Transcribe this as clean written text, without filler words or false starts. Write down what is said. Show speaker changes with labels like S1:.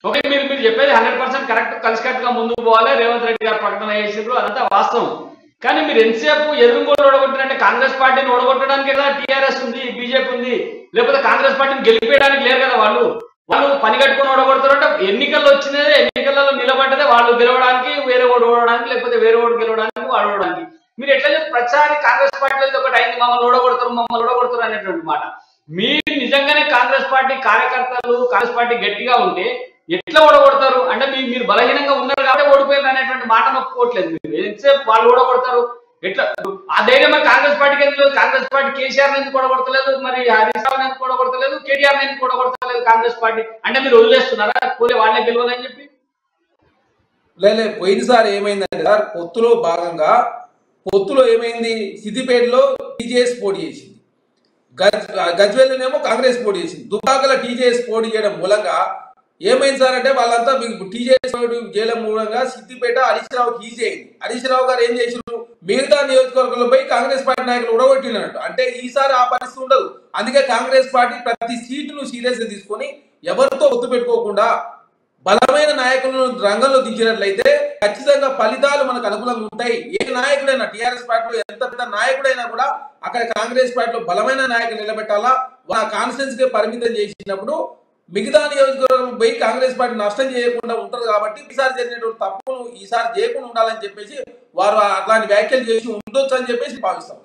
S1: Okay, మీరు మీరు చెప్పేది 100% కరెక్ట్. కలిసికట్టుగా ముందుకు పోవాలి. రేవంత్ రెడ్డి గారు ప్రకటన చేసిండ్రు, అదంతా వాస్తవం. కానీ మీరు ఎంతసేపు ఎదురుగోళ్ళు ఓడగొట్టారంటే కాంగ్రెస్ పార్టీని ఓడగొట్టడానికి కదా టీఆర్ఎస్ ఉంది, బీజేపీ ఉంది. లేకపోతే కాంగ్రెస్ పార్టీని గెలిపేయడానికి లేరు కదా వాళ్ళు. వాళ్ళు పని కట్టుకుని ఓడగొడతారంటే ఎన్నికల్లో వచ్చినదే, ఎన్నికలలో నిలబడ్డదే వాళ్ళు గెలవడానికి, వేరే ఓడి ఓడడానికి, లేకపోతే వేరే ఓడి గెలవడానికి, వాడు ఓడడానికి. మీరు ఎట్లా చెప్పి ప్రతిసారి కాంగ్రెస్ పార్టీలో ఇది ఒకటి అయింది, మమ్మల్ని ఓడగొడతారు అనేటువంటి మాట. మీరు నిజంగానే కాంగ్రెస్ పార్టీ కార్యకర్తలు కాంగ్రెస్ పార్టీ గట్టిగా ఉంటే ఎట్లా ఓడగొడతారు అంటే మీరు బలహీనంగా ఉన్నారు కాబట్టి ఓడిపోయారు అనేటువంటి మాట ఒప్పుకోవట్లేదు. మీరు ఎంతసేపు వాళ్ళు ఓడగొడతారు ఎట్లా? ఆ ధైర్యం మరి కాంగ్రెస్ పార్టీకి ఎందుకు లేదు? కాంగ్రెస్ పార్టీ కేసీఆర్ ఎందుకు ఓడగొడతలేదు, మరి హరీష్ రావు ఎందుకు ఓడగొడతలేదు, కేటీఆర్ ఎందుకు ఓడగొడతలేదు కాంగ్రెస్ పార్టీ? అంటే మీరు వదిలేస్తున్నారా పోలే వాళ్ళే గెలవాలని చెప్పి?
S2: లేదు, పోయినసారి ఏమైందంటే సార్, పొత్తులో ఏమైంది, సిద్దిపేటలో టీజేఎస్ పోటీ చేసింది, గజ్వేల్లోనేమో కాంగ్రెస్ పోటీ చేసింది. దుబ్బాకల టీజేఎస్ పోటీ చేయడం మూలంగా ఏమైంది సార్ అంటే వాళ్ళంతా టీజేఎస్ చేయడం మూలంగా సిద్దిపేట హరీష్ రావుకి ఈజీ అయింది. హరీష్ రావు గారు ఏం చేసారు, మిగతా నియోజకవర్గంలో పోయి కాంగ్రెస్ పార్టీ నాయకులు ఉడగొట్టినట్టు. అంటే ఈసారి ఆ పరిస్థితి ఉండదు. అందుకే కాంగ్రెస్ పార్టీ ప్రతి సీటును సీరియస్ గా తీసుకొని ఎవరితో ఒత్తు పెట్టుకోకుండా బలమైన నాయకులను రంగంలో దించినట్లయితే ఖచ్చితంగా ఫలితాలు మనకు అనుకూలంగా ఉంటాయి. ఏ నాయకుడైనా టీఆర్ఎస్ పార్టీలో ఎంత పెద్ద నాయకుడైనా కూడా అక్కడ కాంగ్రెస్ పార్టీలో బలమైన నాయకులు నిలబెట్టాలా. వాళ్ళ కాన్స్టిట్యూన్స్ కే పరిమితం చేసినప్పుడు మిగతా నియోజకవర్గం పోయి కాంగ్రెస్ పార్టీ నష్టం చేయకుండా ఉంటారు. కాబట్టి ఈసారి జరిగినటువంటి తప్పులు ఈసారి చేయకుండా ఉండాలని చెప్పేసి వారు అట్లాంటి వ్యాఖ్యలు చేసి ఉండొచ్చు అని చెప్పేసి భావిస్తాం.